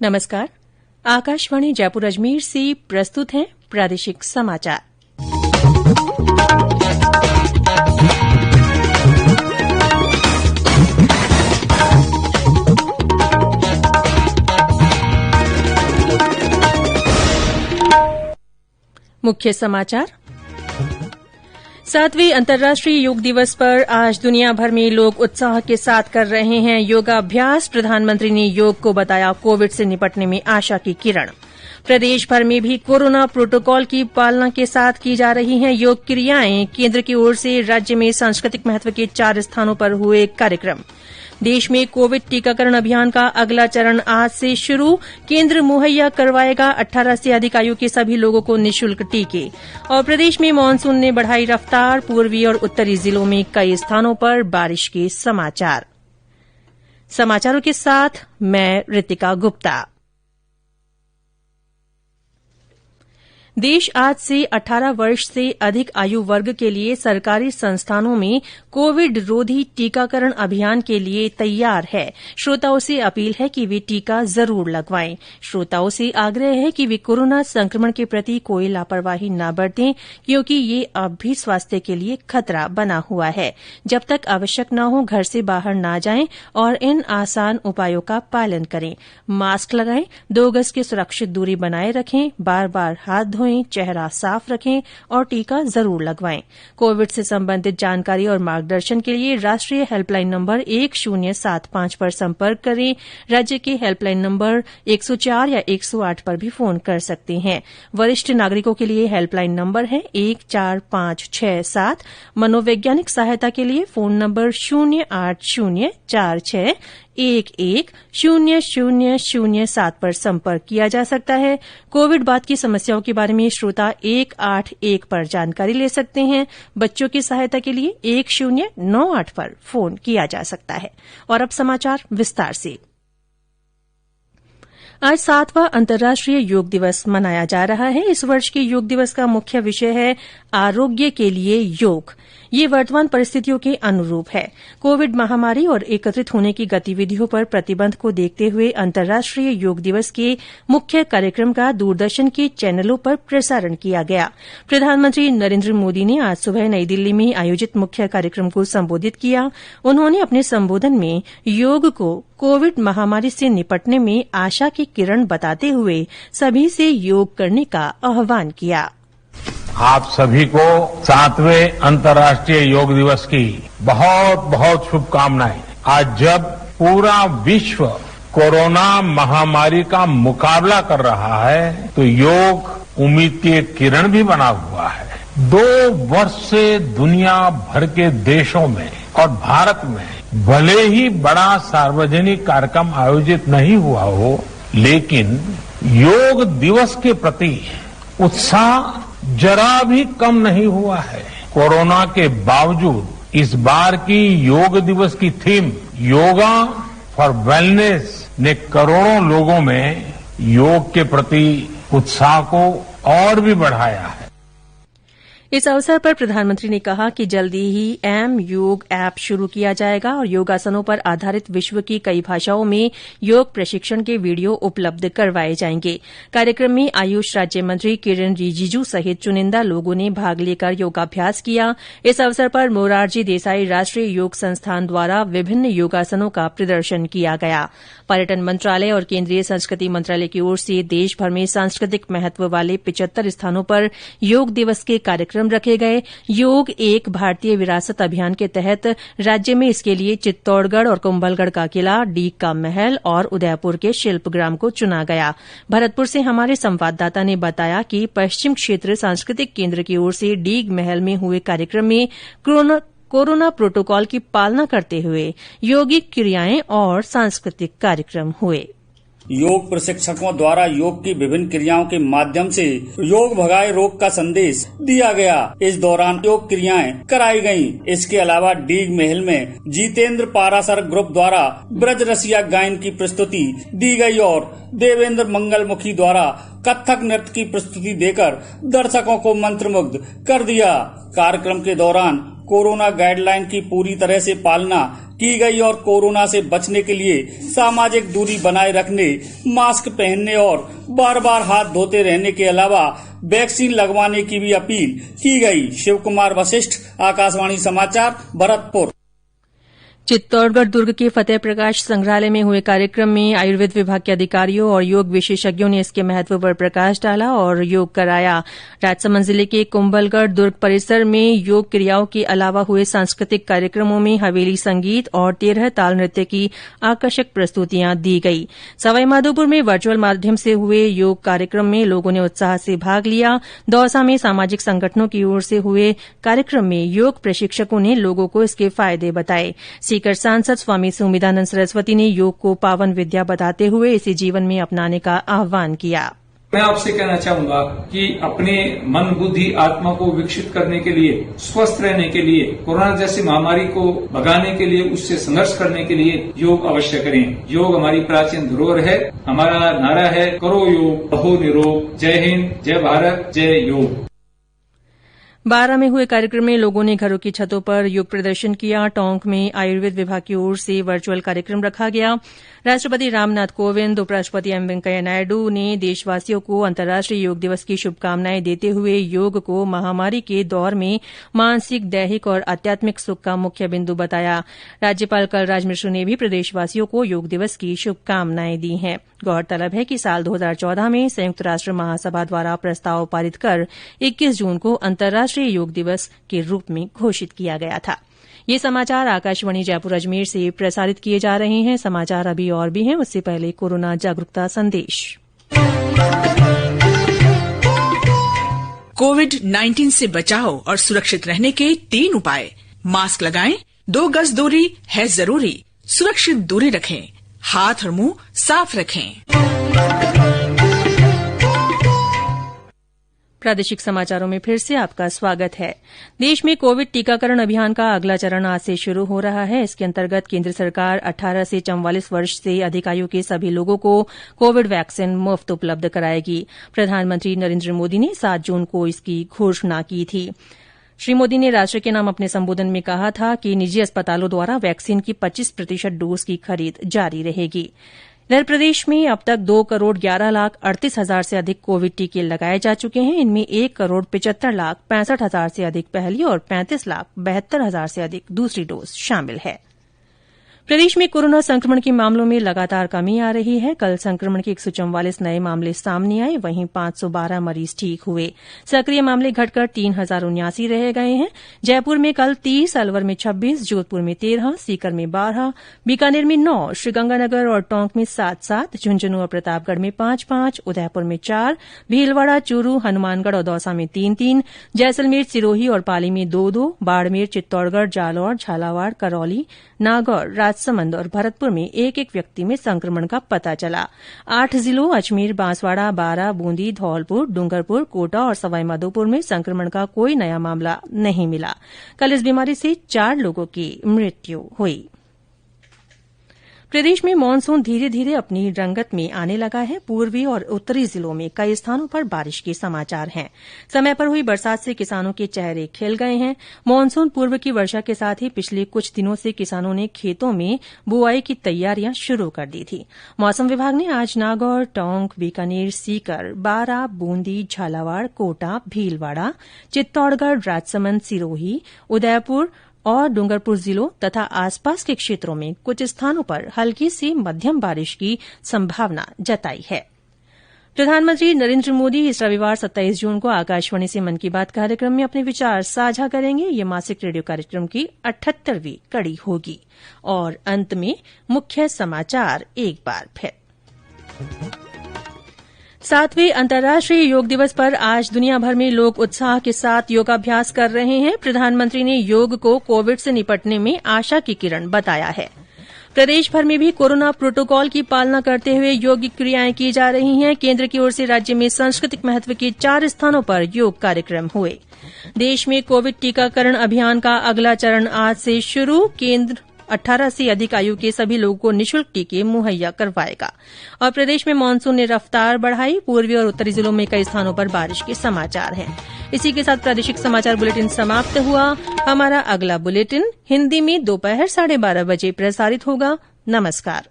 नमस्कार। आकाशवाणी जयपुर अजमेर से प्रस्तुत हैं प्रादेशिक समाचार। मुख्य समाचार। 7वें अंतर्राष्ट्रीय योग दिवस पर आज दुनिया भर में लोग उत्साह के साथ कर रहे हैं योगाभ्यास। प्रधानमंत्री ने योग को बताया कोविड से निपटने में आशा की किरण। प्रदेश भर में भी कोरोना प्रोटोकॉल की पालना के साथ की जा रही हैं योग क्रियाएं। केंद्र की ओर से राज्य में सांस्कृतिक महत्व के 4 स्थानों पर हुए कार्यक्रम। देश में कोविड टीकाकरण अभियान का अगला चरण आज से शुरू। केंद्र मुहैया करवाएगा 18 से अधिक आयु के सभी लोगों को निःशुल्क टीके। और प्रदेश में मानसून ने बढ़ाई रफ्तार। पूर्वी और उत्तरी जिलों में कई स्थानों पर बारिश के समाचार। समाचारों के साथ मैं रितिका गुप्ता। देश आज से 18 वर्ष से अधिक आयु वर्ग के लिए सरकारी संस्थानों में कोविड रोधी टीकाकरण अभियान के लिए तैयार है। श्रोताओं से अपील है कि वे टीका जरूर लगवाएं। श्रोताओं से आग्रह है कि वे कोरोना संक्रमण के प्रति कोई लापरवाही न बरतें, क्योंकि ये अब भी स्वास्थ्य के लिए खतरा बना हुआ है। जब तक आवश्यक न हो घर से बाहर न जाएं और इन आसान उपायों का पालन करें। मास्क लगाएं, 2 गज की सुरक्षित दूरी बनाए रखें, बार-बार हाथ धोएं, चेहरा साफ रखें और टीका जरूर लगवाएं। कोविड से संबंधित जानकारी और मार्गदर्शन के लिए राष्ट्रीय हेल्पलाइन नंबर 1075 पर संपर्क करें। राज्य के हेल्पलाइन नंबर 104 या 108 पर भी फोन कर सकते हैं। वरिष्ठ नागरिकों के लिए हेल्पलाइन नंबर है 14567। मनोवैज्ञानिक सहायता के लिए फोन नंबर 08046110007 पर संपर्क किया जा सकता है। कोविड बाद की समस्याओं के बारे में श्रोता 181 पर जानकारी ले सकते हैं। बच्चों की सहायता के लिए 1098 पर फोन किया जा सकता है। और अब समाचार विस्तार से। आज 7वां अंतर्राष्ट्रीय योग दिवस मनाया जा रहा है। इस वर्ष के योग दिवस का मुख्य विषय है आरोग्य के लिए योग। ये वर्तमान परिस्थितियों के अनुरूप है। कोविड महामारी और एकत्रित होने की गतिविधियों पर प्रतिबंध को देखते हुए अंतर्राष्ट्रीय योग दिवस के मुख्य कार्यक्रम का दूरदर्शन के चैनलों पर प्रसारण किया गया। प्रधानमंत्री नरेंद्र मोदी ने आज सुबह नई दिल्ली में आयोजित मुख्य कार्यक्रम को संबोधित किया। उन्होंने अपने संबोधन में योग को कोविड महामारी से निपटने में आशा की किरण बताते हुए सभी से योग करने का आह्वान किया। आप सभी को 7वें अंतर्राष्ट्रीय योग दिवस की बहुत बहुत शुभकामनाएं। आज जब पूरा विश्व कोरोना महामारी का मुकाबला कर रहा है, तो योग उम्मीद की एक किरण भी बना हुआ है। 2 वर्ष से दुनिया भर के देशों में और भारत में भले ही बड़ा सार्वजनिक कार्यक्रम आयोजित नहीं हुआ हो, लेकिन योग दिवस के प्रति उत्साह जरा भी कम नहीं हुआ है। कोरोना के बावजूद इस बार की योग दिवस की थीम योगा फॉर वेलनेस ने करोड़ों लोगों में योग के प्रति उत्साह को और भी बढ़ाया है। इस अवसर पर प्रधानमंत्री ने कहा कि जल्दी ही एम योग ऐप शुरू किया जाएगा और योगासनों पर आधारित विश्व की कई भाषाओं में योग प्रशिक्षण के वीडियो उपलब्ध करवाए जाएंगे। कार्यक्रम में आयुष राज्य मंत्री किरेन रिजिजू सहित चुनिंदा लोगों ने भाग लेकर योगाभ्यास किया। इस अवसर पर मोरारजी देसाई राष्ट्रीय योग संस्थान द्वारा विभिन्न योगासनों का प्रदर्शन किया गया। पर्यटन मंत्रालय और केंद्रीय संस्कृति मंत्रालय की ओर से देशभर में सांस्कृतिक महत्व वाले 75 स्थानों पर योग दिवस के कार्यक्रम रखे गए। योग एक भारतीय विरासत अभियान के तहत राज्य में इसके लिए चित्तौड़गढ़ और कुंभलगढ़ का किला, डीग का महल और उदयपुर के शिल्पग्राम को चुना गया। भरतपुर से हमारे संवाददाता ने बताया कि पश्चिम क्षेत्र सांस्कृतिक केंद्र की ओर से डीग महल में हुए कार्यक्रम में कोरोना प्रोटोकॉल की पालना करते हुए योगिक क्रियाएं और सांस्कृतिक कार्यक्रम हुए। योग प्रशिक्षकों द्वारा योग की विभिन्न क्रियाओं के माध्यम से योग भगाए रोग का संदेश दिया गया। इस दौरान योग क्रियाएं कराई गयीं। इसके अलावा डीग महल में जितेंद्र पारासर ग्रुप द्वारा ब्रज रसिया गायन की प्रस्तुति दी गई और देवेंद्र मंगलमुखी द्वारा कथक नृत्य की प्रस्तुति देकर दर्शकों को मंत्रमुग्ध कर दिया। कार्यक्रम के दौरान कोरोना गाइडलाइन की पूरी तरह से पालना की गई और कोरोना से बचने के लिए सामाजिक दूरी बनाए रखने, मास्क पहनने और बार बार हाथ धोते रहने के अलावा वैक्सीन लगवाने की भी अपील की गई। शिव कुमार वशिष्ठ, आकाशवाणी समाचार, भरतपुर। चित्तौड़गढ़ दुर्ग के फतेह प्रकाश संग्रहालय में हुए कार्यक्रम में आयुर्वेद विभाग के अधिकारियों और योग विशेषज्ञों ने इसके महत्व पर प्रकाश डाला और योग कराया। राजसमंद जिले के कुंभलगढ़ दुर्ग परिसर में योग क्रियाओं के अलावा हुए सांस्कृतिक कार्यक्रमों में हवेली संगीत और 13 ताल नृत्य की आकर्षक प्रस्तुतियां दी गई। सवाईमाधोपुर में वर्चुअल माध्यम से हुए योग कार्यक्रम में लोगों ने उत्साह से भाग लिया। दौसा में सामाजिक संगठनों की ओर से हुए कार्यक्रम में योग प्रशिक्षकों ने लोगों को इसके फायदे बताए। सीकर सांसद स्वामी सुमिदानंद सरस्वती ने योग को पावन विद्या बताते हुए इसे जीवन में अपनाने का आह्वान किया। मैं आपसे कहना चाहूंगा कि अपने मन, बुद्धि, आत्मा को विकसित करने के लिए, स्वस्थ रहने के लिए, कोरोना जैसी महामारी को भगाने के लिए, उससे संघर्ष करने के लिए योग अवश्य करें। योग हमारी प्राचीन धरोहर है। हमारा नारा है, करो योग, रहो निरोग। जय हिंद, जय भारत, जय योग। बारां में हुए कार्यक्रम में लोगों ने घरों की छतों पर योग प्रदर्शन किया। टोंक में आयुर्वेद विभाग की ओर से वर्चुअल कार्यक्रम रखा गया। राष्ट्रपति रामनाथ कोविंद, उपराष्ट्रपति एम वेंकैया नायडू ने देशवासियों को अंतर्राष्ट्रीय योग दिवस की शुभकामनाएं देते हुए योग को महामारी के दौर में मानसिक, दैहिक और आध्यात्मिक सुख का मुख्य बिंदु बताया। राज्यपाल कलराज मिश्र ने भी प्रदेशवासियों को योग दिवस की शुभकामनाएं दी हैं। गौरतलब है कि साल 2014 में संयुक्त राष्ट्र महासभा द्वारा प्रस्ताव पारित कर 21 जून को अंतर्राष्ट्रीय योग दिवस के रूप में घोषित किया गया था। ये समाचार आकाशवाणी जयपुर अजमेर से प्रसारित किए जा रहे हैं। समाचार अभी और भी हैं, उससे पहले कोरोना जागरूकता संदेश। कोविड-19 से बचाव और सुरक्षित रहने के 3 उपाय। मास्क लगाएं, 2 गज दूरी है जरूरी, सुरक्षित दूरी रखें, हाथ और मुंह साफ रखें। प्रादेशिक समाचारों में फिर से आपका स्वागत है। देश में कोविड टीकाकरण अभियान का अगला चरण आज से शुरू हो रहा है। इसके अंतर्गत केंद्र सरकार 18 से 44 वर्ष से अधिक आयु के सभी लोगों को कोविड वैक्सीन मुफ्त उपलब्ध कराएगी। प्रधानमंत्री नरेंद्र मोदी ने 7 जून को इसकी घोषणा की थी। श्री मोदी ने राष्ट्र के नाम अपने संबोधन में कहा था कि निजी अस्पतालों द्वारा वैक्सीन की 25% डोज की खरीद जारी रहेगी। इधर प्रदेश में अब तक 2,11,38,000 से अधिक कोविड टीके लगाए जा चुके हैं। इनमें 1,75,65,000 से अधिक पहली और 35,72,000 से अधिक दूसरी डोज शामिल है। प्रदेश में कोरोना संक्रमण के मामलों में लगातार कमी आ रही है। कल संक्रमण के 144 नए मामले सामने आए, वहीं 512 मरीज ठीक हुए। सक्रिय मामले घटकर 3,079 रह गए हैं। जयपुर में कल 30, अलवर में 26, जोधपुर में 13, सीकर में 12, बीकानेर में 9, श्रीगंगानगर और टोंक में 7-7, झुंझुनू और प्रतापगढ़ में 5-5, उदयपुर में 4, भीलवाड़ा, चूरू, हनुमानगढ़ और दौसा में 3-3, जैसलमेर, सिरोही और पाली में 2-2, बाड़मेर, चित्तौड़गढ़, जालौर, झालावाड़, करौली, नागौर, राजसमंद और भरतपुर में एक व्यक्ति में संक्रमण का पता चला। 8 जिलों अजमेर, बांसवाड़ा, बारां, बूंदी, धौलपुर, डूंगरपुर, कोटा और सवाईमाधोपुर में संक्रमण का कोई नया मामला नहीं मिला। कल इस बीमारी से 4 लोगों की मृत्यु हुई। प्रदेश में मानसून धीरे धीरे अपनी रंगत में आने लगा है। पूर्वी और उत्तरी जिलों में कई स्थानों पर बारिश के समाचार हैं। समय पर हुई बरसात से किसानों के चेहरे खिल गए हैं। मानसून पूर्व की वर्षा के साथ ही पिछले कुछ दिनों से किसानों ने खेतों में बुआई की तैयारियां शुरू कर दी थी। मौसम विभाग ने आज नागौर, टोंक, बीकानेर, सीकर, बारां, बूंदी, झालावाड़, कोटा, भीलवाड़ा, चित्तौड़गढ़, राजसमंद, सिरोही, उदयपुर और डूंगरपुर जिलों तथा आसपास के क्षेत्रों में कुछ स्थानों पर हल्की से मध्यम बारिश की संभावना जताई है। प्रधानमंत्री नरेंद्र मोदी इस रविवार 27 जून को आकाशवाणी से मन की बात कार्यक्रम में अपने विचार साझा करेंगे। ये मासिक रेडियो कार्यक्रम की 78वीं कड़ी होगी। और अंत में मुख्य समाचार एक बार फिर। 7वें अंतर्राष्ट्रीय योग दिवस पर आज दुनिया भर में लोग उत्साह के साथ योगाभ्यास कर रहे हैं। प्रधानमंत्री ने योग को कोविड से निपटने में आशा की किरण बताया है। प्रदेश भर में भी कोरोना प्रोटोकॉल की पालना करते हुए योग क्रियाएं की जा रही हैं। केंद्र की ओर से राज्य में सांस्कृतिक महत्व के 4 स्थानों पर योग कार्यक्रम हुए। देश में कोविड टीकाकरण अभियान का अगला चरण आज से शुरू। केंद्र 18 से अधिक आयु के सभी लोगों को निःशुल्क टीके मुहैया करवाएगा। और प्रदेश में मानसून ने रफ्तार बढ़ाई, पूर्वी और उत्तरी जिलों में कई स्थानों पर बारिश के समाचार हैं। इसी के साथ प्रादेशिक समाचार बुलेटिन समाप्त हुआ। हमारा अगला बुलेटिन हिन्दी में दोपहर 12:30 बजे प्रसारित होगा। नमस्कार।